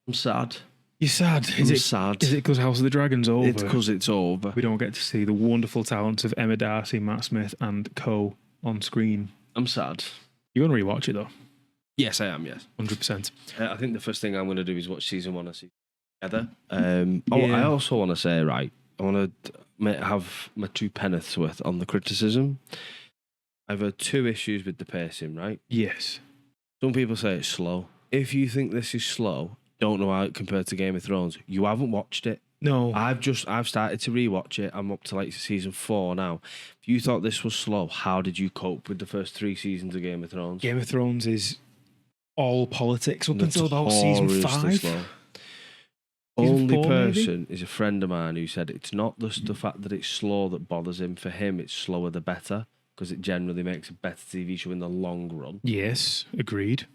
I'm sad. You're sad. I'm sad. Is it because House of the Dragon's over? It's because it's over. We don't get to see the wonderful talents of Emma Darcy, Matt Smith, and co on screen. I'm sad. You're going to rewatch it, though? Yes, I am, yes. 100%. I think the first thing I'm going to do is watch season 1 and season together. I also want to say, right, I want to have my two penneths worth on the criticism. I've had 2 issues with the pacing, right? Yes. Some people say it's slow. If you think this is slow, don't know how it compared to Game of Thrones, you haven't watched it. No. I've started to rewatch it. I'm up to like season 4 now. If you thought this was slow, how did you cope with the first 3 seasons of Game of Thrones? Game of Thrones is all politics up until about season 5. Slow. Only person is a friend of mine who said it's not the fact that it's slow that bothers him. For him, it's slower the better, because it generally makes a better TV show in the long run. Yes, agreed.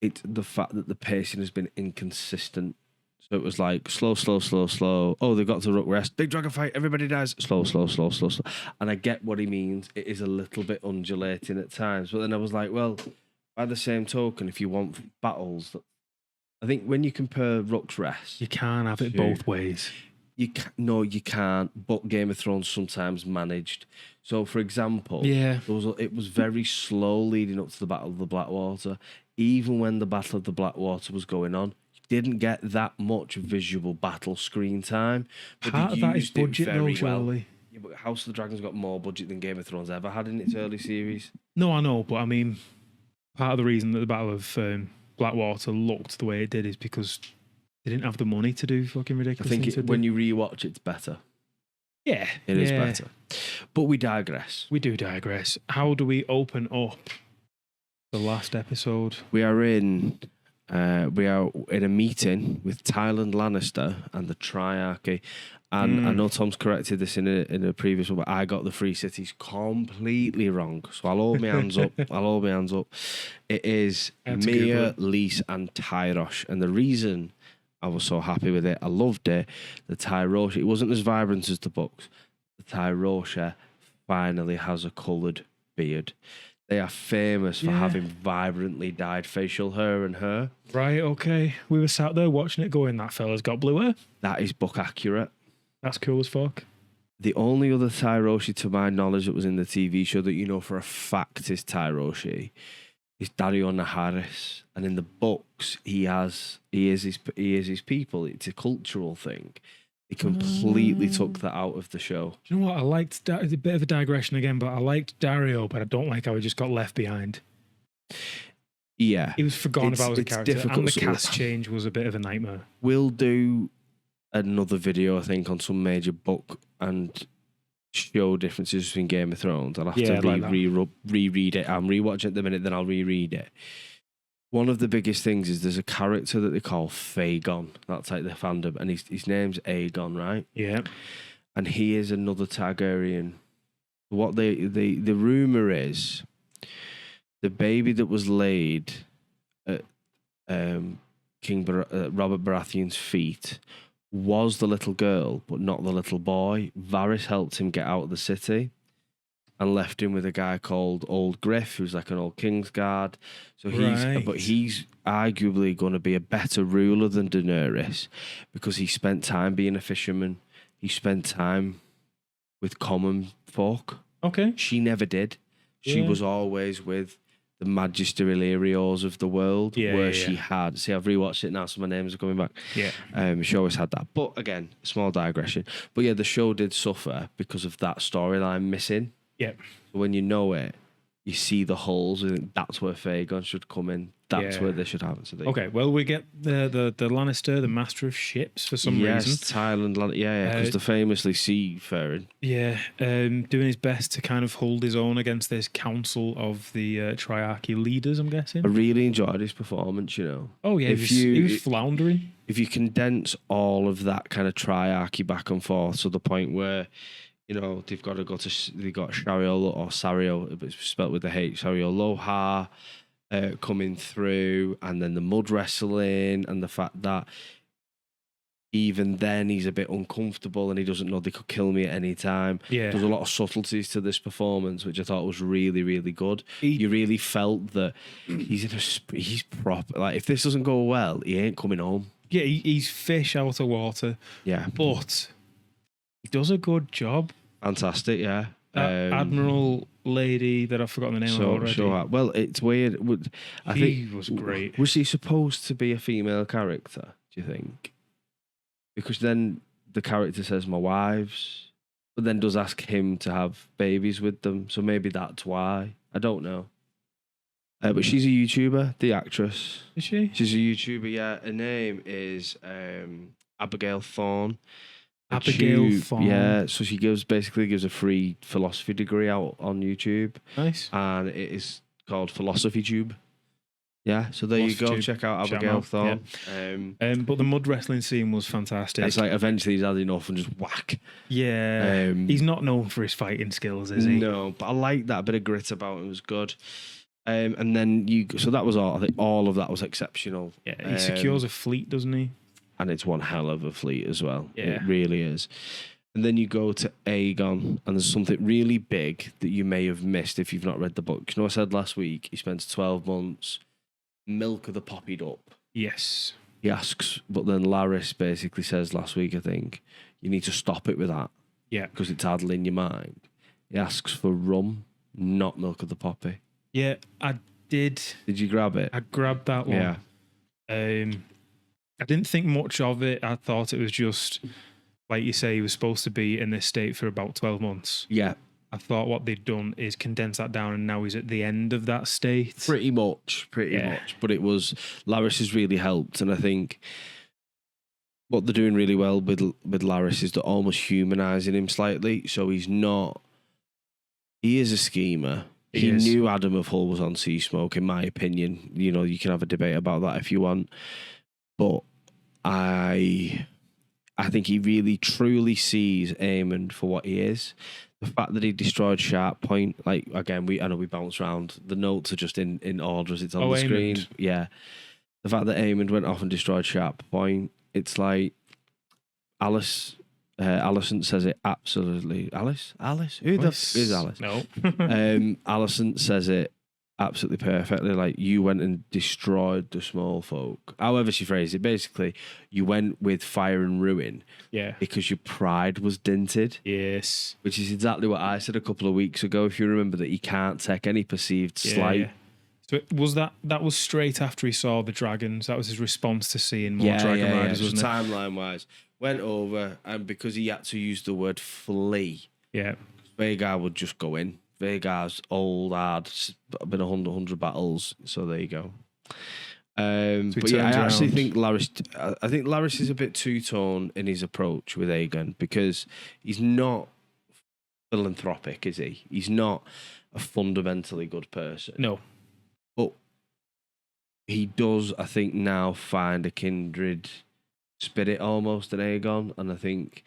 It's the fact that the pacing has been inconsistent. So it was like slow. Oh, they've got to rook rest. Big dragon fight. Everybody dies. Slow. And I get what he means. It is a little bit undulating at times. But then I was like, well, by the same token, if you want battles, I think when you compare rook's rest, you can't have it both ways. You can't. But Game of Thrones sometimes managed. So, for example, it was very slow leading up to the Battle of the Blackwater. Even when the Battle of the Blackwater was going on, you didn't get that much visual battle screen time. Part of that is budget, though, surely. Yeah, but House of the Dragon's got more budget than Game of Thrones ever had in its early series. No, I know, but I mean, part of the reason that the Battle of Blackwater looked the way it did is because they didn't have the money to do fucking ridiculous things. I think when you rewatch, it's better. Yeah. It is better. But we digress. We do digress. How do we open up the last episode? We are in a meeting with Tywin Lannister and the Triarchy. And I know Tom's corrected this in a previous one, but I got the Free Cities completely wrong. So I'll hold my hands up. It is Mia, Lys, and Tyrosh. And the reason I was so happy with it, I loved it, the Tyrosh, it wasn't as vibrant as the books. The Tyrosh finally has a coloured beard. They are famous for having vibrantly dyed facial hair and hair. Right, okay. We were sat there watching it going, that fella's got blue hair. That is book accurate. That's cool as fuck. The only other Tyroshi, to my knowledge, that was in the TV show that you know for a fact is Tyroshi is Dario Naharis. And in the books, he is his people. It's a cultural thing. He completely took that out of the show. Do you know what? I liked a bit of a digression again, but I liked Dario, but I don't like how he just got left behind. Yeah. He was forgotten about as a character, difficult. And the cast change was a bit of a nightmare. We'll do another video, I think, on some major book and show differences between Game of Thrones. I'll have to reread it. I'm rewatching it at the minute, then I'll reread it. One of the biggest things is there's a character that they call Fagon. That's like the fandom. And his name's Aegon, right? Yeah. And he is another Targaryen. What the rumour is, the baby that was laid at King Robert Baratheon's feet was the little girl, but not the little boy. Varys helped him get out of the city and left him with a guy called Old Griff, who's like an old Kingsguard. So he's arguably going to be a better ruler than Daenerys because he spent time being a fisherman. He spent time with common folk. Okay. She never did. She was always with the Magister Illyrio's of the world, she had... See, I've rewatched it now, so my names are coming back. Yeah. She always had that. But again, small digression. But yeah, the show did suffer because of that storyline missing. Yeah. So when you know it, you see the holes. I think that's where Fagon should come in. That's where they should have it. So okay, well, we get the Lannister, the master of ships, for some reason. Yes, Thailand, because they're famously seafaring. Yeah, doing his best to kind of hold his own against this council of the Triarchy leaders, I'm guessing. I really enjoyed his performance, you know. Oh, yeah, he was floundering. If you condense all of that kind of Triarchy back and forth to the point where, you know, they've got Shario or Sario, but it's spelled with the H, Sario Loha, coming through, and then the mud wrestling, and the fact that even then he's a bit uncomfortable and he doesn't know they could kill me at any time. Yeah. There's a lot of subtleties to this performance, which I thought was really, really good. You really felt that he's proper. Like, if this doesn't go well, he ain't coming home. Yeah, he's fish out of water, Yeah, but he does a good job. fantastic. Yeah. That Admiral lady that I've forgotten the name of already. Well, it's weird. I She think was great. Was she supposed to be a female character? Do you think? Because then the character says my wives, but then does ask him to have babies with them. So maybe that's why. I don't know. But she's a YouTuber, the actress. Is she? She's a YouTuber. Yeah, her name is Abigail Thorne. Abigail Thorne. Yeah, so she basically gives a free philosophy degree out on YouTube. Nice. And it is called Philosophy Tube. Yeah, so there you go. Check out Abigail Thorne. Yeah. But the mud wrestling scene was fantastic. It's like eventually he's had enough and just whack. Yeah. He's not known for his fighting skills, is he? No, but I like that bit of grit about him. It was good. And then so that was all. I think all of that was exceptional. Yeah, he secures a fleet, doesn't he? And it's one hell of a fleet as well. Yeah. It really is. And then you go to Aegon, and there's something really big that you may have missed if you've not read the book. You know, I said last week he spends 12 months milk of the poppied up. Yes. He asks, but then Laris basically says last week, I think, you need to stop it with that. Yeah. Because it's addling your mind. He asks for rum, not milk of the poppy. Yeah, I did. Did you grab it? I grabbed that one. Yeah. I didn't think much of it. I thought it was just, like you say, he was supposed to be in this state for about 12 months. Yeah. I thought what they'd done is condense that down, and now he's at the end of that state. Pretty much. But it was, Laris has really helped, and I think what they're doing really well with Laris is they're almost humanising him slightly, so he is a schemer. He knew Adam of Hull was on Sea Smoke, in my opinion. You know, you can have a debate about that if you want. But I think he really truly sees Aemond for what he is. The fact that he destroyed Sharp Point, like, again, I know we bounce around. The notes are just in order as it's on the screen. Aemond. Yeah. The fact that Aemond went off and destroyed Sharp Point, it's like Alicent says it absolutely. Alice? Who the f is Alice? No. Alicent says it absolutely perfectly. Like, you went and destroyed the small folk. However she phrased it, basically, you went with fire and ruin. Yeah. Because your pride was dented. Yes. Which is exactly what I said a couple of weeks ago, if you remember, that he can't take any perceived slight. Yeah. So was that was straight after he saw the dragons? That was his response to seeing more dragon riders, wasn't it? Timeline wise, went over, and because he had to use the word flee, Vhagar would just go in. Vhagar's old, hard, been 100 battles, so there you go. But yeah, I actually think Laris is a bit two-tone in his approach with Aegon, because he's not philanthropic, is he? He's not a fundamentally good person. No. But he does, I think, now find a kindred spirit almost in Aegon, and I think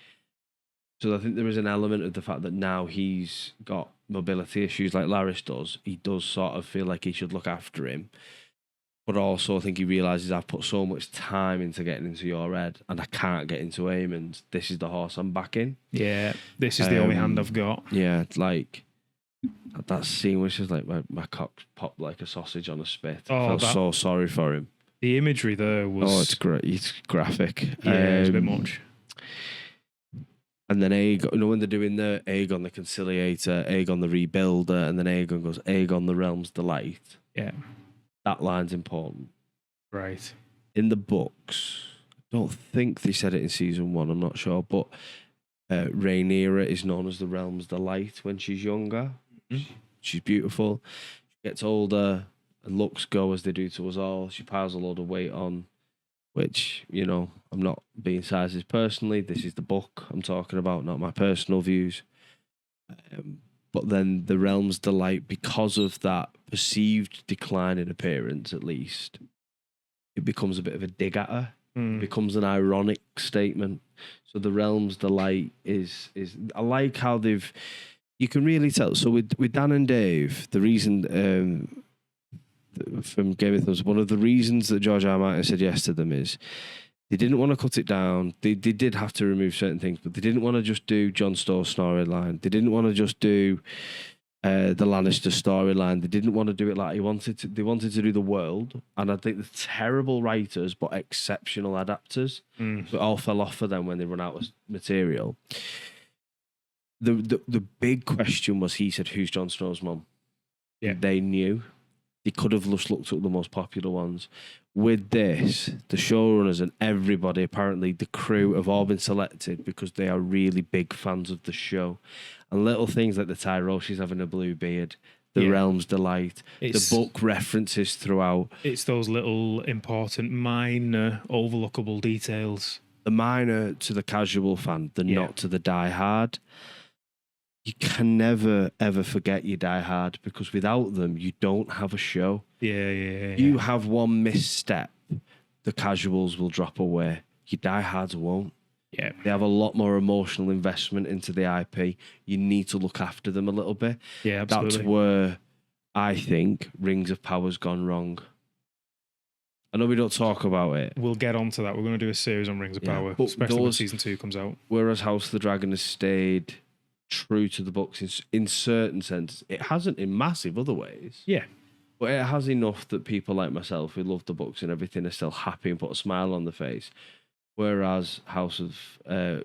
there is an element of the fact that now he's got mobility issues like Laris does. He does sort of feel like he should look after him, but also I think he realises I've put so much time into getting into your head, and I can't get into Aemond's. This is the horse I'm backing. Yeah, this is the only hand I've got. Yeah, it's like that scene which is like my cock popped like a sausage on a spit. I felt so sorry for him. The imagery there was... Oh, it's great. It's graphic. Yeah, it's a bit much. And then Aegon, when they're doing the Aegon the Conciliator, Aegon the Rebuilder, and then Aegon goes, Aegon the Realm's Delight. Yeah. That line's important. Right. In the books, I don't think they said it in season 1, I'm not sure, but Rhaenyra is known as the Realm's Delight when she's younger. Mm-hmm. She's beautiful. She gets older, and looks go as they do to us all. She piles a load of weight on, which, you know, I'm not being sizes personally. This is the book I'm talking about, not my personal views. But then the Realm's Delight, because of that perceived decline in appearance, at least, it becomes a bit of a dig at her. It becomes an ironic statement. So the Realm's Delight is I like how you can really tell. So with Dan and Dave, the reason from Game of Thrones, one of the reasons that George R. R. Martin said yes to them is they didn't want to cut it down. They did have to remove certain things, but they didn't want to just do Jon Snow's storyline. They didn't want to just do the Lannister storyline. They didn't want to do it like he wanted to. They wanted to do the world, and I think the terrible writers but exceptional adapters. So it all fell off for them when they run out of material. The big question was, he said, who's Jon Snow's mum? Yeah. They knew. They could have just looked at the most popular ones. With this, the showrunners and everybody, apparently the crew, have all been selected because they are really big fans of the show. And little things like the Tyroshi's having a blue beard, the Realm's Delight, the book references throughout. It's those little important, minor, overlookable details. The minor to the casual fan, the not to the die-hard. You can never, ever forget your die-hard, because without them, you don't have a show. Yeah. You have one misstep, the casuals will drop away. Your diehards won't. Yeah. They have a lot more emotional investment into the IP. You need to look after them a little bit. Yeah, absolutely. That's where I think Rings of Power's gone wrong. I know we don't talk about it. We'll get onto that. We're going to do a series on Rings of Power, especially when season 2 comes out. Whereas House of the Dragon has stayed true to the books in certain senses. It hasn't in massive other ways. Yeah. But it has enough that people like myself who love the books and everything are still happy and put a smile on their face. Whereas House of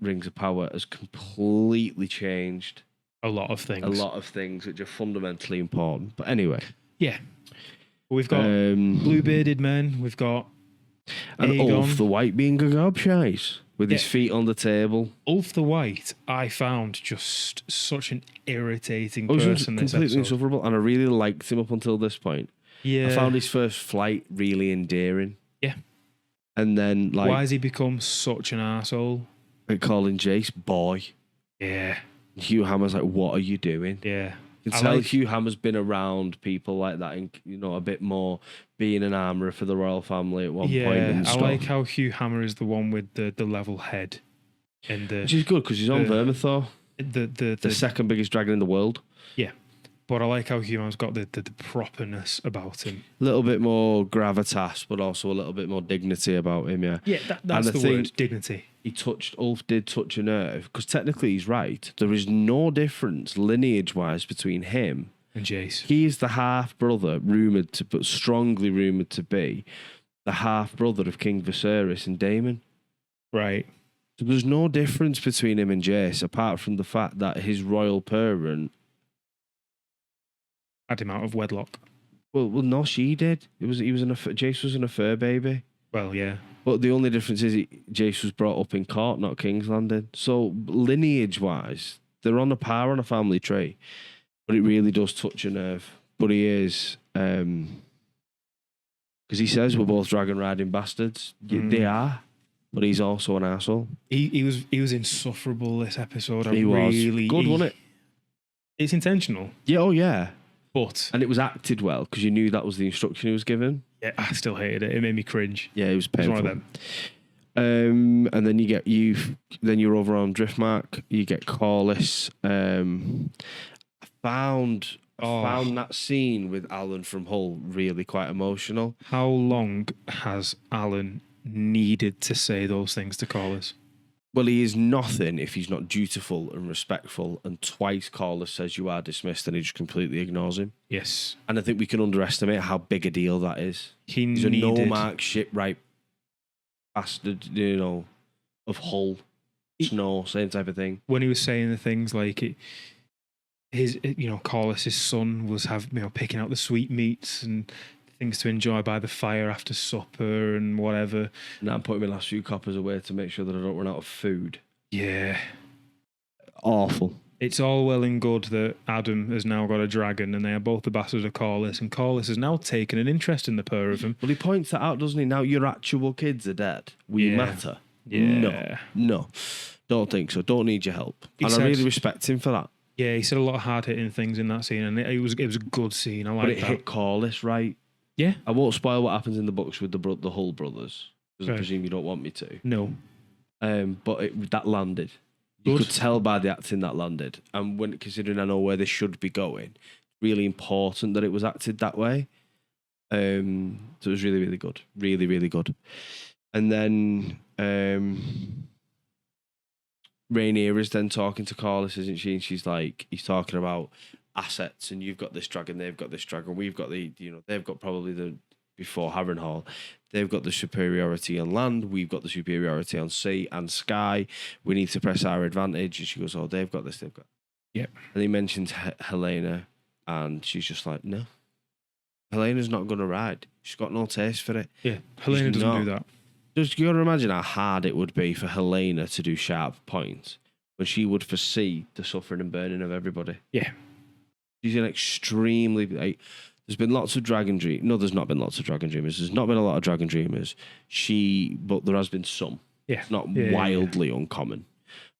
Rings of Power has completely changed a lot of things. A lot of things which are fundamentally important. But anyway. Yeah. We've got blue-bearded men. We've got and Ulf the White being a gobshite with his feet on the table. Ulf the White, I found just such an irritating person. Completely insufferable, and I really liked him up until this point. Yeah. I found his first flight really endearing. Yeah. And then, like, why has he become such an arsehole? Like calling Jace boy. Yeah. Hugh Hammer's like, what are you doing? Yeah. You can tell Hugh Hammer's been around people like that, and a bit more being an armourer for the royal family at one point. And stuff. I like how Hugh Hammer is the one with the level head, and which is good because he's on Vermithor, the second biggest dragon in the world. Yeah, but I like how Hugh Hammer's got the properness about him. A little bit more gravitas, but also a little bit more dignity about him. Yeah, that's the word, dignity. Ulf did touch a nerve, because technically he's right. There is no difference lineage-wise between him and Jace. He is the half-brother, but strongly rumoured to be, the half-brother of King Viserys and Daemon. Right. So there's no difference between him and Jace, apart from the fact that his royal parent had him out of wedlock. Well, no, she did. Jace was an affair baby. Well, yeah. But the only difference is Jace was brought up in court, not King's Landing. So lineage-wise, they're on a par on a family tree. But it really does touch a nerve. But he is, because he says we're both dragon riding bastards. They are, but he's also an asshole. He was insufferable this episode. He was good, wasn't it? It's intentional. Yeah, oh yeah. And it was acted well because you knew that was the instruction he was given. Yeah, I still hated it. It made me cringe. Yeah, it was painful. It was one of them. And then then you're over on Driftmark. You get Corlys. I found that scene with Alan from Hull really quite emotional. How long has Alan needed to say those things to Corlys? Well, he is nothing if he's not dutiful and respectful. And twice Corlys says you are dismissed, and he just completely ignores him. Yes. And I think we can underestimate how big a deal that is. He's a no-mark shipwright bastard, of Hull, Snow, same type of thing. When he was saying the things like Corlys' son was picking out the sweetmeats and things to enjoy by the fire after supper and whatever. And I'm putting my last few coppers away to make sure that I don't run out of food. Yeah. Awful. It's all well and good that Adam has now got a dragon and they are both the bastards of Corlys, and Corlys has now taken an interest in the pair of them. Well, he points that out, doesn't he? Now your actual kids are dead. We matter. Yeah. No. Don't think so. Don't need your help. I really respect him for that. Yeah, he said a lot of hard-hitting things in that scene, and it was a good scene. I like that. But it hit Corlys right. Yeah. I won't spoil what happens in the books with the Hull brothers, because I presume you don't want me to. No. But that landed. You could tell by the acting that landed. And considering I know where they should be going, really important that it was acted that way. So it was really, really good. Really, really good. And then Rhaenyra is then talking to Corlys, isn't she? And he's talking about assets, and you've got this dragon, they've got this dragon, we've got they've got probably the before Harrenhal, they've got the superiority on land, we've got the superiority on sea and sky. We need to press our advantage. And she goes, oh, they've got this, they've got. Yep. And he mentions Helena, and she's just like, no, Helena's not going to ride. She's got no taste for it. Yeah, Helena doesn't do that. Just you got to imagine how hard it would be for Helena to do sharp points when she would foresee the suffering and burning of everybody. Yeah. She's an extremely there's been lots of dragon dream. No, there's not been lots of dragon dreamers. There's not been a lot of dragon dreamers. But there has been some. Yeah. It's not wildly uncommon.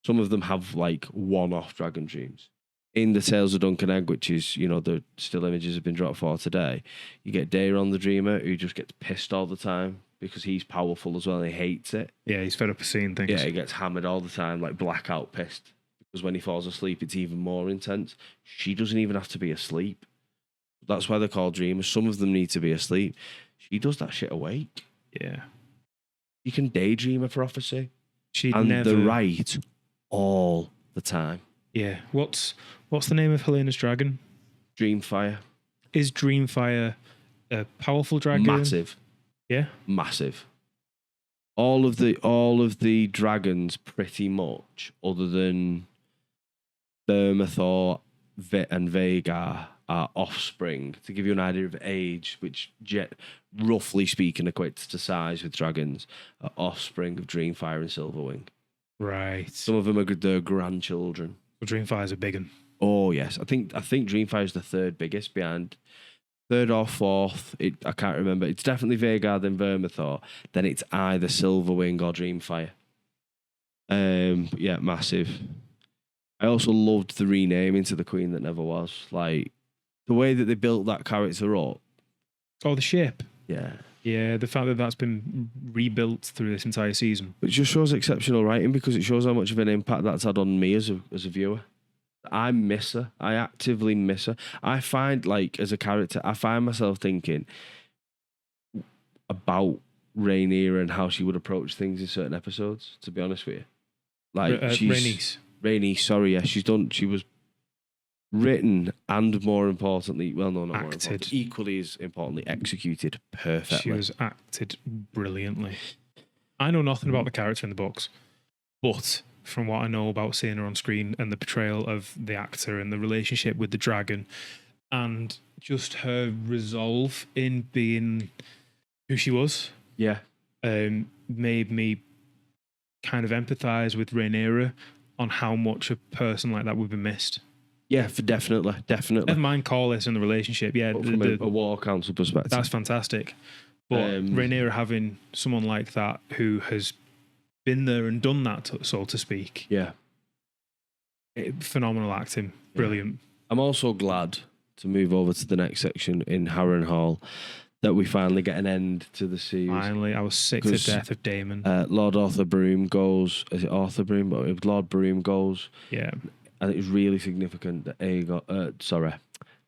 Some of them have like one-off dragon dreams. In the Tales of Dunk and Egg, which is, the still images have been dropped for today, you get Daeron the Dreamer, who just gets pissed all the time because he's powerful as well and he hates it. Yeah, he's fed up of seeing things. Yeah, he gets hammered all the time, like blackout pissed. Because when he falls asleep, it's even more intense. She doesn't even have to be asleep. That's why they're called dreamers. Some of them need to be asleep. She does that shit awake. Yeah. You can daydream a prophecy. She'd and never... they're right all the time. Yeah. What's the name of Helena's dragon? Dreamfire. Is Dreamfire a powerful dragon? Massive. Yeah. Massive. All of the dragons, pretty much, other than Vermithor and Vhagar, are offspring. To give you an idea of age, which roughly speaking equates to size with dragons, are offspring of Dreamfire and Silverwing. Right. Some of them are their grandchildren. Well, Dreamfire's a big one. Oh yes, I think Dreamfire is the third biggest, behind third or fourth. I can't remember. It's definitely Vhagar, then Vermithor. Then it's either Silverwing or Dreamfire. But yeah, massive. I also loved the renaming to the Queen That Never Was. Like the way that they built that character up. Oh, the ship. Yeah. Yeah, the fact that that's been rebuilt through this entire season. It just shows exceptional writing because it shows how much of an impact that's had on me as a viewer. I miss her. I actively miss her. I find, like, as a character, I find myself thinking about Rhaenyra and how she would approach things in certain episodes, to be honest with you. Like, Rhaenys, sorry, yeah. She was written and, more importantly, well, no, not more important, equally as importantly, executed perfectly. She was acted brilliantly. I know nothing about the character in the books, but from what I know about seeing her on screen and the portrayal of the actor and the relationship with the dragon and just her resolve in being who she was, made me kind of empathize with Rhaenyra on how much a person like that would be missed. Yeah, definitely. Never mind Corlys and the relationship. Yeah, from a War Council perspective, that's fantastic. But Rhaenyra having someone like that who has been there and done that, so to speak. Yeah. Phenomenal acting. Brilliant. I'm also glad, to move over to the next section in Harrenhal, that we finally get an end to the series. Finally, I was sick to death of Daemon. Lord Arthur Broom goes. Is it Arthur Broom? But it was Lord Broom goes. Yeah. And it was really significant that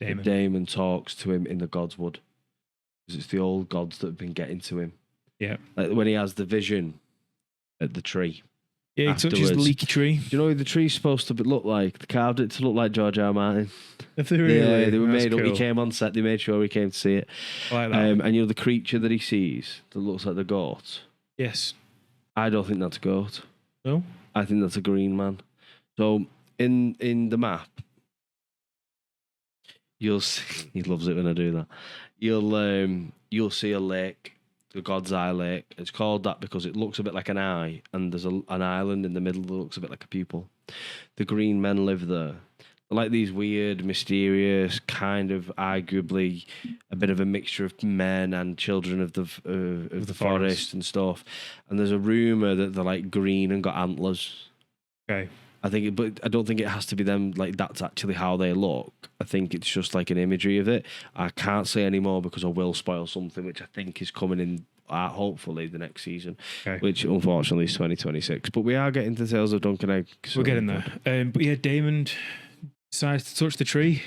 Daemon talks to him in the God's Wood. Because it's the old gods that have been getting to him. Yeah. Like when he has the vision at the tree. Yeah, he touches the leaky tree. Do you know who the tree's supposed to look like? They carved it to look like George R. R. Martin. If they really? Yeah, they were made up. He came on set, they made sure he came to see it. I like that. And the creature that he sees that looks like the goat. Yes. I don't think that's a goat. No? I think that's a green man. So in the map, you'll see, he loves it when I do that. You'll see a lake. The God's Eye Lake. It's called that because it looks a bit like an eye, and there's an island in the middle that looks a bit like a pupil. The green men live there. They're like these weird, mysterious, kind of arguably a bit of a mixture of men and children of the forest and stuff. And there's a rumor that they're like green and got antlers. Okay. But I don't think it has to be them. Like that's actually how they look. I think it's just like an imagery of it. I can't say any more because I will spoil something which I think is coming in. Hopefully the next season, which unfortunately is 2026. But we are getting to Tales of Dunk and Egg. So we're getting there. But yeah, Daemon decides to touch the tree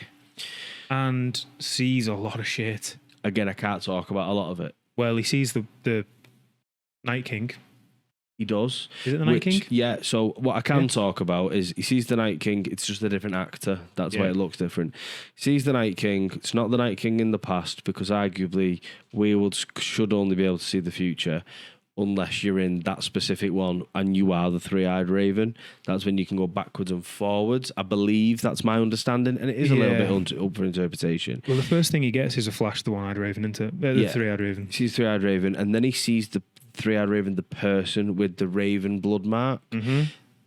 and sees a lot of shit. Again, I can't talk about a lot of it. Well, he sees the Night King, He does. Is it the Night King? Yeah, so what I can talk about is he sees the Night King, it's just a different actor. That's why it looks different. He sees the Night King, it's not the Night King in the past, because arguably should only be able to see the future unless you're in that specific one and you are the three-eyed raven. That's when you can go backwards and forwards. I believe that's my understanding, and it is a little bit up for interpretation. Well, the first thing he gets is a flash of the one-eyed raven, isn't it? The three-eyed raven. He sees three-eyed raven, and then he sees the three-eyed raven, the person with the raven blood mark. Mm-hmm.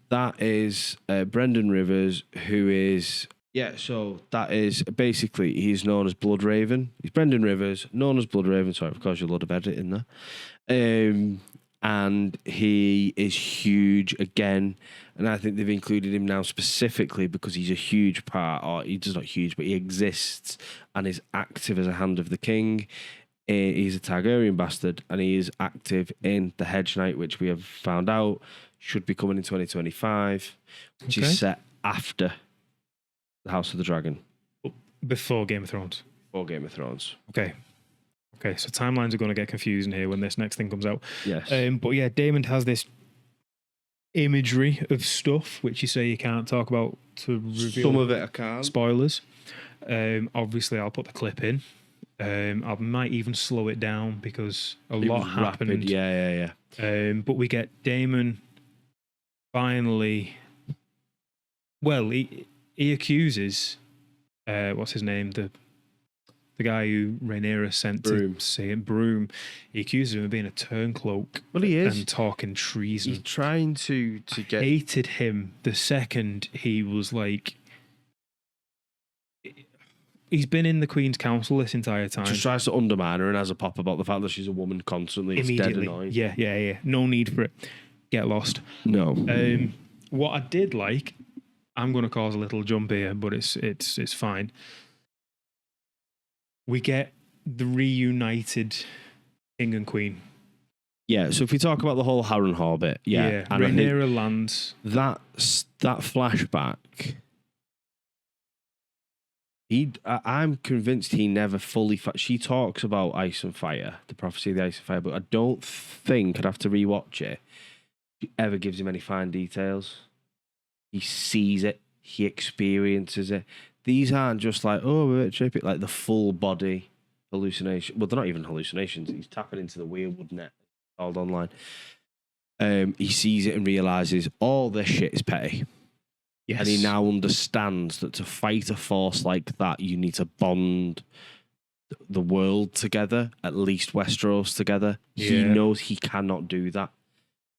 That is Brendan Rivers, who is... Yeah, so that is basically, he's known as Blood Raven. He's Brendan Rivers, known as Blood Raven. Sorry, of course, you'll load of editing there. And he is huge again. And I think they've included him now specifically because he's a huge part, or he's not huge, but he exists and is active as a hand of the king. He's a Targaryen bastard, and he is active in the Hedge Knight, which we have found out should be coming in 2025, which is set after the House of the Dragon. Before Game of Thrones. Or Game of Thrones. Okay, so timelines are going to get confusing here when this next thing comes out. Yes. But yeah, Damon has this imagery of stuff which you say you can't talk about to reveal. Some of it I can't. Spoilers. Obviously, I'll put the clip in. I might even slow it down because a lot happened. Rapid. Yeah. But we get Damon finally. Well, he accuses what's his name, the guy who Rhaenyra sent Broom. to see him, Broom. He accuses him of being a turncloak. Well, he is. And talking treason. He's trying to get... Hated him the second he was like... He's been in the Queen's Council this entire time. Just tries to undermine her and has a pop about the fact that she's a woman constantly. It's dead annoying. Yeah. No need for it. Get lost. No. What I did like, I'm going to cause a little jump here, but it's fine. We get the reunited King and Queen. Yeah, so if we talk about the whole Harrenhal bit, and Rhaenyra lands. That flashback... I'm convinced he never fully... She talks about Ice and Fire, the prophecy of the Ice and Fire, but I don't think, I'd have to rewatch it, she ever gives him any fine details. He sees it. He experiences it. These aren't just like, oh, we're tripping, like the full body hallucination. Well, they're not even hallucinations. He's tapping into the weirwood net called online. He sees it and realises all this shit is petty. Yes. And he now understands that to fight a force like that, you need to bond the world together, at least Westeros together. Yeah. He knows he cannot do that.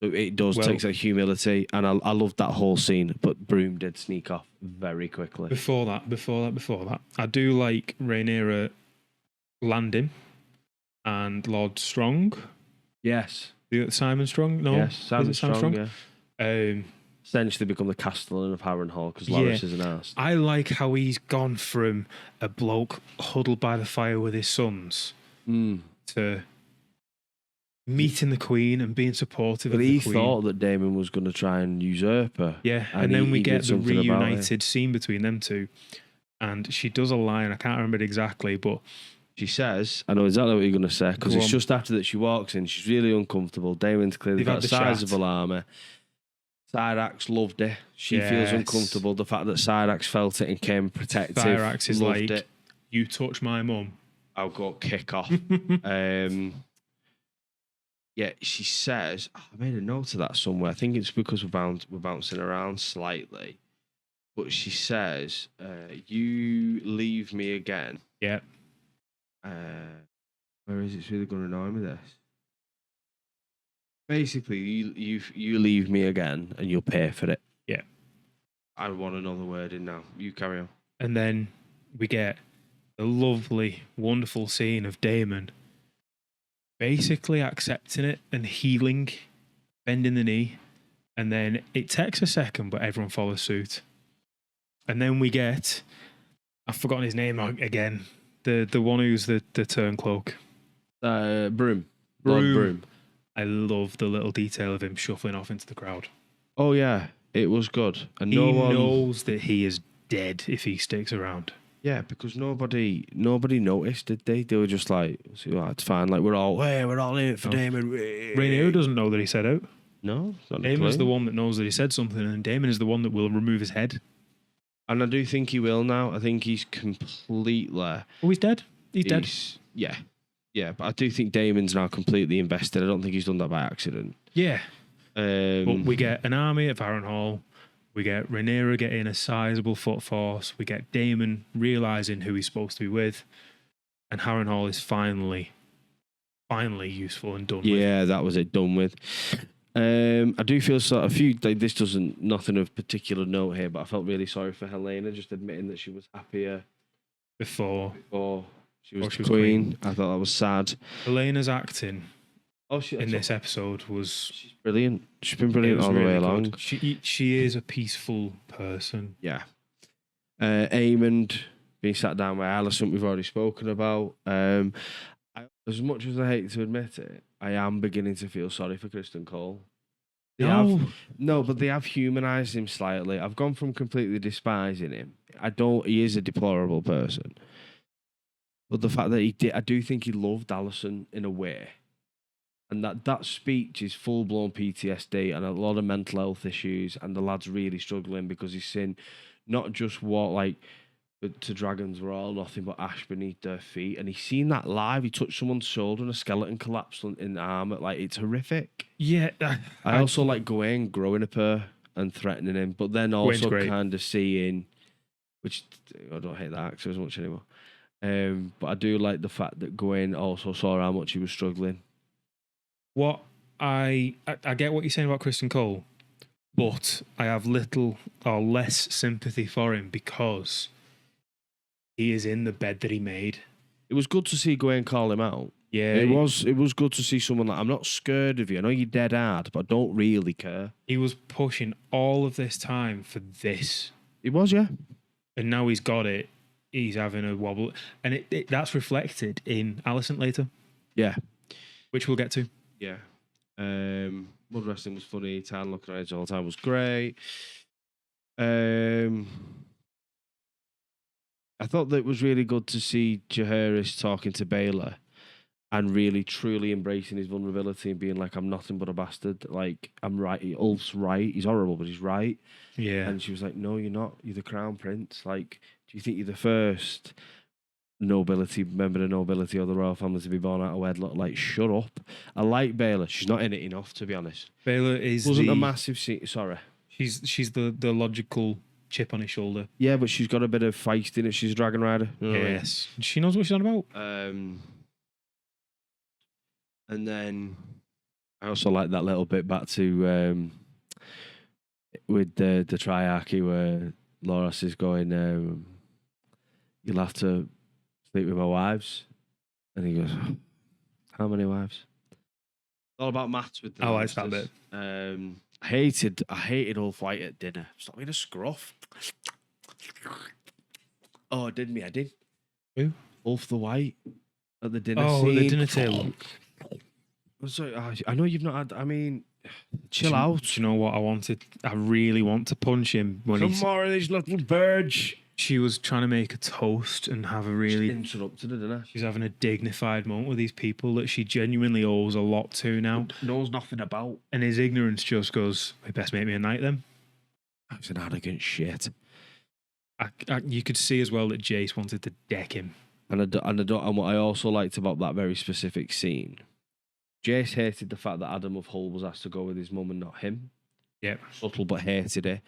So it does take that humility, and I love that whole scene, but Broom did sneak off very quickly. Before that, I do like Rhaenyra landing and Lord Strong. Yes. Simon Strong? No. Yes, Simon Strong, yeah. Essentially become the Castellan of Harrenhal because Loras is an arse. I like how he's gone from a bloke huddled by the fire with his sons to meeting the Queen and being supportive of the Queen. But he thought that Daemon was going to try and usurp her. Yeah, and then we get the reunited scene between them two. And she does a line, I can't remember it exactly, but... She says, I know exactly what you're going to say, because it's just after that she walks in, she's really uncomfortable. Daemon's clearly got a sizable armour. Syrax loved it. She feels uncomfortable. The fact that Syrax felt it and came protective. Syrax is loved like, it. You touch my mum, I'll go kick off. She says, I made a note of that somewhere. I think it's because we're bouncing around slightly. But she says, you leave me again. Yeah. Where is it? It's really going to annoy me, this. Basically, you leave me again and you'll pay for it. Yeah. I want another word in now. You carry on. And then we get a lovely, wonderful scene of Daemon basically accepting it and healing, bending the knee. And then it takes a second, but everyone follows suit. And then we get, I've forgotten his name again, the one who's the turncloak. Broom. Lord Broom. I love the little detail of him shuffling off into the crowd. Oh, yeah. It was good. And he knows that he is dead if he sticks around. Yeah, because nobody noticed, did they? They were just like, it's fine. Like, we're all in it for Daemon. Rhaenyra doesn't know that he set out. No, it's not a Damon's clue. the one that knows that he said something, and Damon is the one that will remove his head. And I do think he will now. I think he's completely. Oh, he's dead. He's dead. Yeah. Yeah, but I do think Damon's now completely invested. I don't think he's done that by accident. Yeah. But we Um, get an army at Harrenhal. We get Rhaenyra getting a sizable foot force. We get Daemon realizing who he's supposed to be with. And Harrenhal is finally useful and done with. yeah, that was it. Done with. I do feel a few. Like, this doesn't nothing of particular note here, but I felt really sorry for Helena, just admitting that she was happier Before she was she was queen. I thought that was sad. Helena's acting She in this episode was she's brilliant. She's been brilliant all the way along. good. She is a peaceful person. Yeah. Aemond being sat down by Alicent, we've already spoken about. As much as I hate to admit it, I am beginning to feel sorry for Kristen Cole. But they have humanized him slightly. I've gone from completely despising him. He is a deplorable person. But the fact that I do think he loved Alicent in a way. And that speech is full-blown PTSD and a lot of mental health issues, and the lad's really struggling because he's seen not just to dragons were all nothing but ash beneath their feet, and he's seen that live. He touched someone's shoulder and a skeleton collapsed in the armor. Like, it's horrific. Yeah. I also like Gawain growing up her and threatening him, but then also kind of seeing, which I don't hate that actor as much anymore. But I do like the fact that Gawain also saw how much he was struggling. What I get what you're saying about Kristen Cole, but I have little or less sympathy for him because he is in the bed that he made. It was good to see Gawain call him out. Yeah, it was good to see someone like, I'm not scared of you. I know you're dead hard, but I don't really care. He was pushing all of this time for this. He was, yeah. And now he's got it. He's having a wobble, and that's reflected in Alicent later. Yeah, which we'll get to. Yeah. Mud wrestling was funny. Tan looking at it all the time was great. I thought that it was really good to see Jaehaerys talking to Baylor and really truly embracing his vulnerability and being like, I'm nothing but a bastard. Like, I'm right. Ulf's right. He's horrible, but he's right. Yeah. And she was like, no, you're not. You're the crown prince. Like, do you think you're the first member of the nobility or the royal family to be born out of wedlock? Like, shut up. I like Baylor. She's not in it enough, to be honest. Baylor wasn't a massive sorry. She's the logical chip on his shoulder. Yeah, but she's got a bit of feist in it. She's a dragon rider. You know yes. I mean? She knows what she's on about. And then I also like that little bit back to with the triarchy where Loras is going, you'll have to sleep with my wives. And he goes, how many wives? It's all about maths with the I like that bit. I hated Ulf White at dinner. Stop being a scruff. Oh, it did me. I did. Who? Ulf the White at the dinner scene. Oh, the dinner table. So, I know you've not had. I mean, chill out. Do you know what I wanted? I really want to punch him when Some more of these little birds. She was trying to make a toast and have a really interrupted her, didn't I? She's having a dignified moment with these people that she genuinely owes a lot to now. Knows nothing about. And his ignorance just goes, "We best make me a knight then." That's an arrogant shit. You could see as well that Jace wanted to deck him. And what I also liked about that very specific scene, Jace hated the fact that Adam of Hull was asked to go with his mum and not him. Yep. Subtle, but hated it.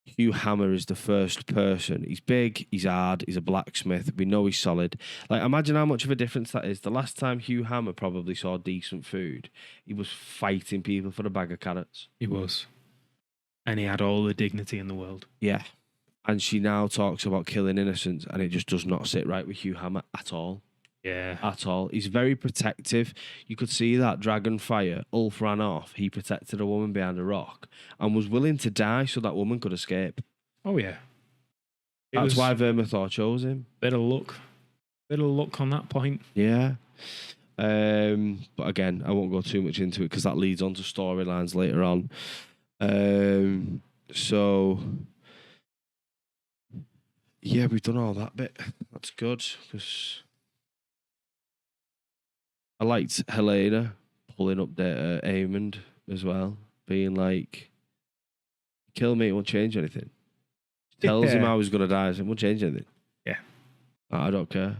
Hugh Hammer is the first person. He's big, he's hard, he's a blacksmith. We know he's solid. Like, imagine how much of a difference that is. The last time Hugh Hammer probably saw decent food, he was fighting people for a bag of carrots. He was. And he had all the dignity in the world. Yeah. And she now talks about killing innocents, and it just does not sit right with Hugh Hammer at all. Yeah. At all. He's very protective. You could see that dragon fire. Ulf ran off. He protected a woman behind a rock and was willing to die so that woman could escape. Oh, yeah. That's why Vermithor chose him. Bit of luck on that point. Yeah. But again, I won't go too much into it because that leads on to storylines later on. So, yeah, we've done all that bit. That's good because I liked Helena pulling up Aemond as well. being like, kill me, it won't change anything. She tells him how he's going to die, it won't change anything. Yeah. I don't care.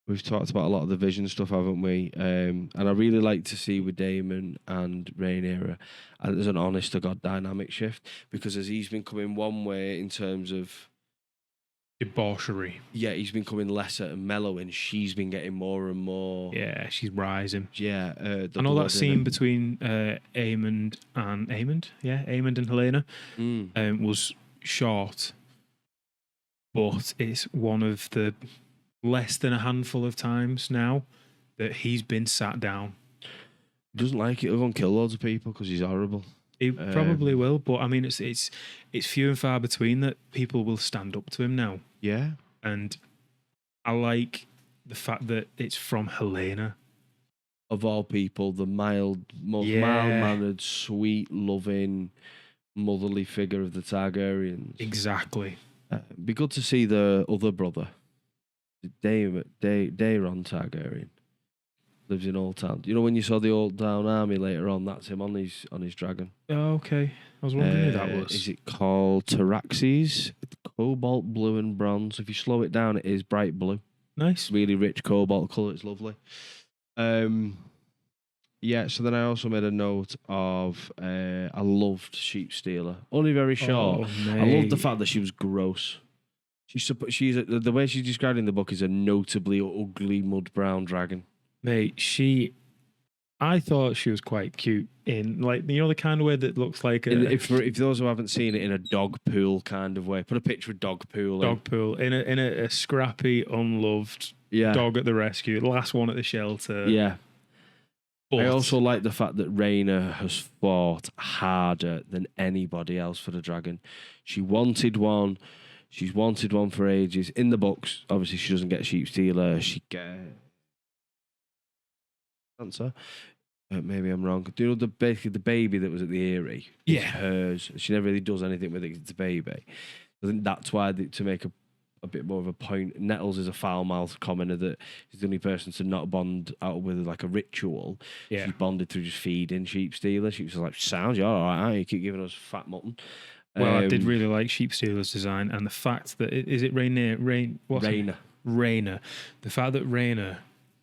We've talked about a lot of the Vision stuff, haven't we? And I really like to see with Damon and Rhaenyra, and there's an honest to God dynamic shift, because as he's been coming one way in terms of debauchery, he's been coming lesser and mellow, and she's been getting more and more. Yeah, she's rising. Yeah, I know that scene between Aemond and Helena was short, but it's one of the less than a handful of times now that he's been sat down. He doesn't like it. He'll go and kill loads of people because he's horrible. He probably will, but I mean, it's few and far between that people will stand up to him now. Yeah, and I like the fact that it's from Helena. Of all people, the most mild-mannered, sweet, loving, motherly figure of the Targaryens. Exactly. It'd be good to see the other brother, Daeron Targaryen, lives in Old Town. You know when you saw the Old Town army later on, that's him on his dragon. Oh, okay. I was wondering who that was. Is it called Taxis? Cobalt blue and bronze. If you slow it down, it is bright blue. Nice. Really rich cobalt colour. It's lovely. Yeah, so then I also made a note of I loved Sheep Stealer. Only very short. I loved the fact that she was gross. She's the way she's described in the book is a notably ugly mud brown dragon. Mate, I thought she was quite cute in, like, you know, the kind of way that looks like if those who haven't seen it, in a dog pool kind of way. Put a picture of dog pool in a scrappy, unloved dog at the rescue, the last one at the shelter. Yeah. But I also like the fact that Rhaena has fought harder than anybody else for the dragon. She wanted one. She's wanted one for ages. In the books, obviously, she doesn't get Sheep Stealer. She gets answer. Maybe I'm wrong. Do you know basically the baby that was at the Eyrie? Yeah, hers. She never really does anything with it. It's a baby. I think that's why to make a bit more of a point. Nettles is a foul-mouthed commoner that is the only person to not bond out with like a ritual. Yeah, she's bonded through just feeding Sheep Stealer. She was like, "Sounds you're all right. You keep giving us fat mutton." Well, I did really like Sheep Stealer's design, and the fact that is it Rhaenyra. The fact that Rhaenyra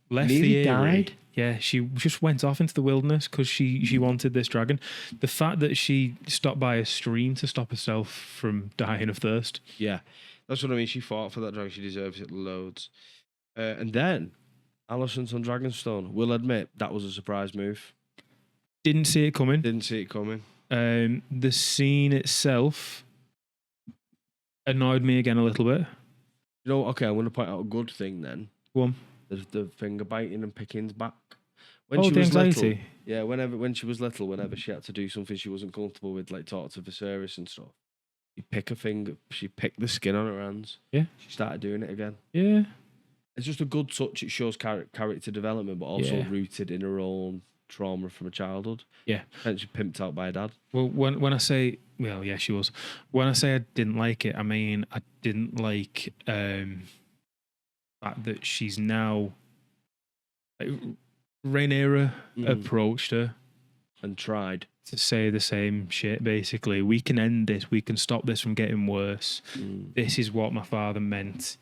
left nearly the Eyrie, died. Yeah, she just went off into the wilderness because she wanted this dragon. The fact that she stopped by a stream to stop herself from dying of thirst. Yeah, that's what I mean. She fought for that dragon. She deserves it loads. And then Alicent's on Dragonstone. We'll admit that was a surprise move. Didn't see it coming. The scene itself annoyed me again a little bit. You know, okay, I'm going to point out a good thing then. Go on. The finger biting and picking's back. When she was little, yeah. When she was little, whenever she had to do something she wasn't comfortable with, like talk to Viserys and stuff, she'd pick a finger. She picked the skin on her hands. Yeah, she started doing it again. Yeah, it's just a good touch. It shows character development, but also rooted in her own trauma from a childhood. Yeah, and she pimped out by her dad. Well, when I say, well, yeah, she was. When I say I didn't like it, I mean I didn't like fact that she's now Rhaenyra approached her and tried to say the same shit. Basically, we can end this. We can stop this from getting worse. This is what my father meant.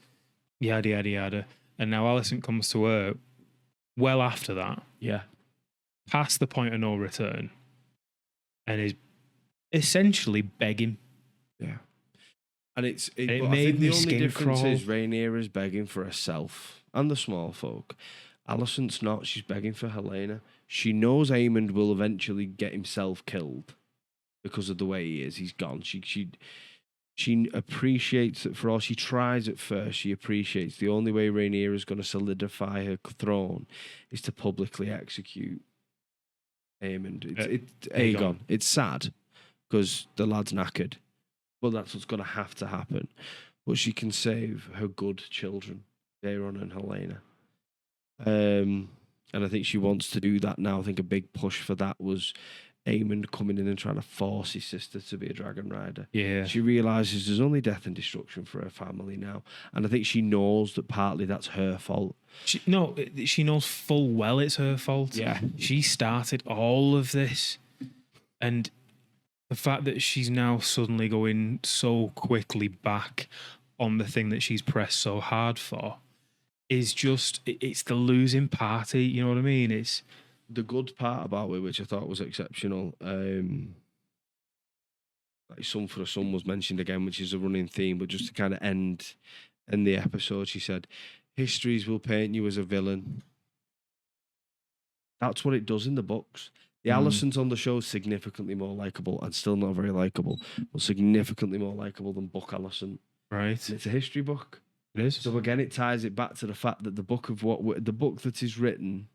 Yada yada yada. And now Alicent comes to her well after that. Yeah, past the point of no return, and is essentially begging. Yeah. And it made I think me the only difference crawl. is Rhaenyra's begging for herself and the small folk. Alicent's not. She's begging for Helena. She knows Aemond will eventually get himself killed because of the way he is. He's gone. She appreciates it for all she tries at first. She appreciates the only way Rhaenyra is going to solidify her throne is to publicly execute Aemond. It's Aegon. It's sad because the lad's knackered. But that's what's going to have to happen. But she can save her good children, Daeron and Helena. And I think she wants to do that now. I think a big push for that was Aemon coming in and trying to force his sister to be a dragon rider. Yeah. She realizes there's only death and destruction for her family now, and I think she knows that partly that's her fault. She knows full well it's her fault. Yeah. She started all of this. And the fact that she's now suddenly going so quickly back on the thing that she's pressed so hard for is just, it's the losing party. You know what I mean? It's the good part about it, which I thought was exceptional. Like Son for a Son was mentioned again, which is a running theme, but just to kind of end the episode, she said, histories will paint you as a villain. That's what it does in the books. The Allisons on the show is significantly more likable, and still not very likable, but significantly more likable than Book Allison. right. And it's a history book. It is. So again, it ties it back to the fact that the book that is written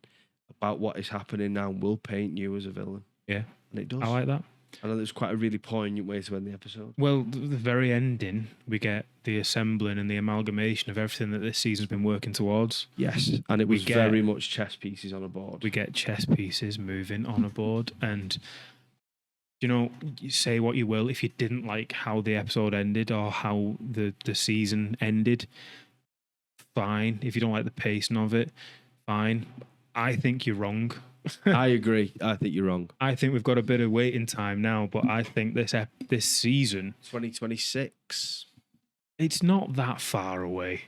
about what is happening now will paint you as a villain. Yeah. And it does. I like that. I know there's quite a really poignant way to end the episode. Well, the very ending, we get the assembling and the amalgamation of everything that this season's been working towards. Yes, and it We was get- very much chess pieces on a board. We get chess pieces moving on a board, and you know, you say what you will, if you didn't like how the episode ended or how the season ended, fine. If you don't like the pacing of it, fine. I think you're wrong. I agree. I think you're wrong. I think we've got a bit of waiting time now, but I think this season, 2026. it's not that far away.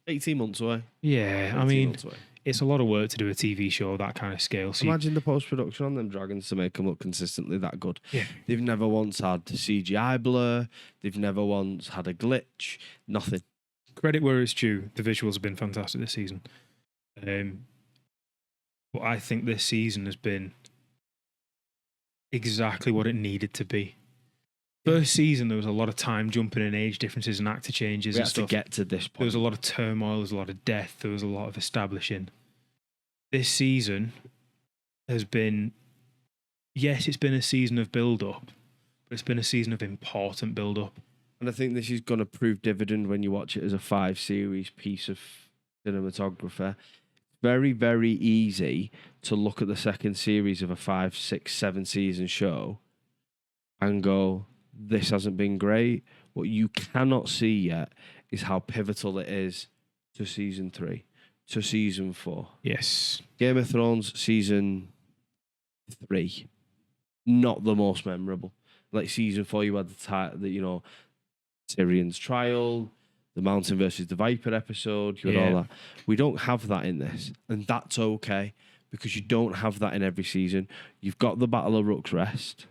18 months away. Yeah, 18 I mean, months away. it's a lot of work to do a TV show of that kind of scale. So Imagine the post-production on them dragons to make them look consistently that good. yeah, They've never once had CGI blur. They've never once had a glitch. Nothing. credit where it's due. The visuals have been fantastic this season. But I think this season has been exactly what it needed to be. First season, there was a lot of time jumping and age differences and actor changes We and had to stuff. get to this There was point. a lot of turmoil, there was a lot of death, there was a lot of establishing. This season has been, yes, it's been a season of build-up, but it's been a season of important build-up. And I think this is going to prove dividend when you watch it as a 5-series piece of cinematographer. Very, very easy to look at the second series of a 5, 6, 7 season show and go, this hasn't been great. What you cannot see yet is how pivotal it is to season 3, to season 4. Yes. Game of Thrones season 3, not the most memorable. Like season 4, you had Tyrion's trial, the Mountain versus the Viper episode, you had all that. We don't have that in this, and that's okay because you don't have that in every season. You've got the Battle of Rook's Rest.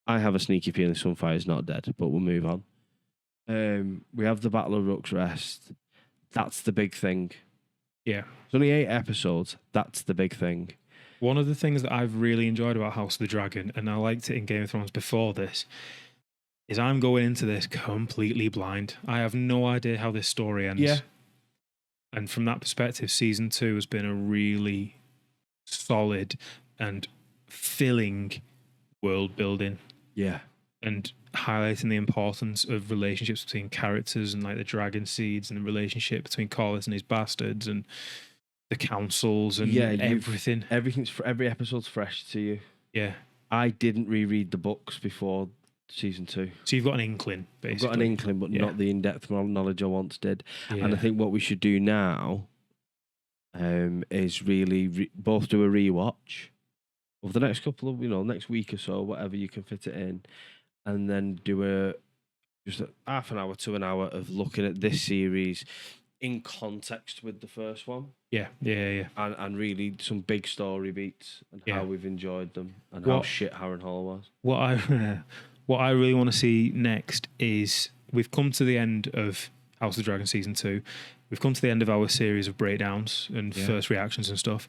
I have a sneaky feeling Sunfire's not dead, but we'll move on. We have the Battle of Rook's Rest. That's the big thing. Yeah. It's only 8 episodes. That's the big thing. One of the things that I've really enjoyed about House of the Dragon, and I liked it in Game of Thrones before this, is I'm going into this completely blind. I have no idea how this story ends. Yeah. And from that perspective, season 2 has been a really solid and filling world building Yeah. and highlighting the importance of relationships between characters and like the dragon seeds and the relationship between Corlys and his bastards and the councils and everything. Every episode's fresh to you. Yeah. I didn't reread the books before season 2. So you've got an inkling, basically. I've got an inkling, but not the in-depth knowledge I once did. Yeah. And I think what we should do now is really both do a rewatch over the next couple of, next week or so, whatever you can fit it in, and then do just a half an hour to an hour of looking at this series in context with the first one. Yeah. And really some big story beats and how we've enjoyed them and What- how shit Harrenhal was. What I really want to see next is we've come to the end of House of the Dragon season 2. We've come to the end of our series of breakdowns and first reactions and stuff.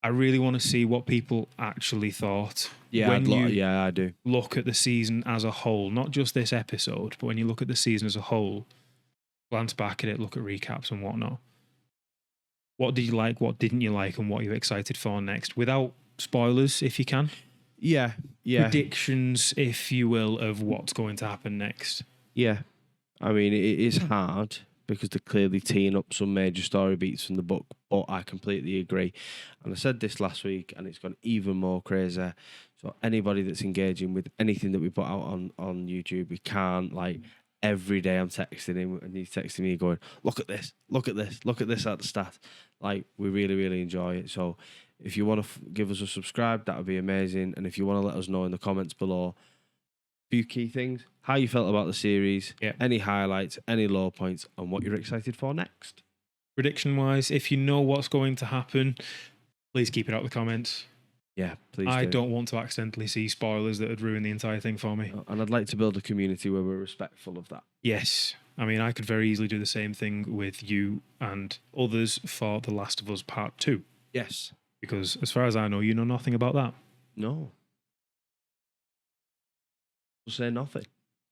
I really want to see what people actually thought. Yeah, when I do. look at the season as a whole, not just this episode, but when you look at the season as a whole, glance back at it, look at recaps and whatnot. What did you like? What didn't you like? And what are you excited for next? Without spoilers, if you can. Yeah. Predictions, if you will, of what's going to happen next. Yeah. I mean, it is hard because they're clearly teeing up some major story beats from the book. But I completely agree. And I said this last week, and it's gone even more crazy. So anybody that's engaging with anything that we put out on YouTube, we can't, like, every day I'm texting him and he's texting me going, look at this, look at this, look at this at the stat. Like, we really, really enjoy it. So if you want to give us a subscribe, that would be amazing. And if you want to let us know in the comments below a few key things, how you felt about the series, any highlights, any low points, and what you're excited for next. Prediction wise, if you know what's going to happen, please keep it out of the comments. Yeah, please. I don't want to accidentally see spoilers that would ruin the entire thing for me. And I'd like to build a community where we're respectful of that. Yes. I mean, I could very easily do the same thing with you and others for The Last of Us Part 2. Yes. Because as far as I know, you know nothing about that. No. We'll say nothing.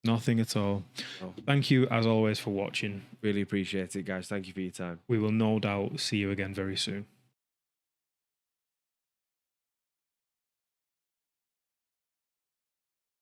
Nothing at all. No. Thank you, as always, for watching. Really appreciate it, guys. Thank you for your time. We will no doubt see you again very soon.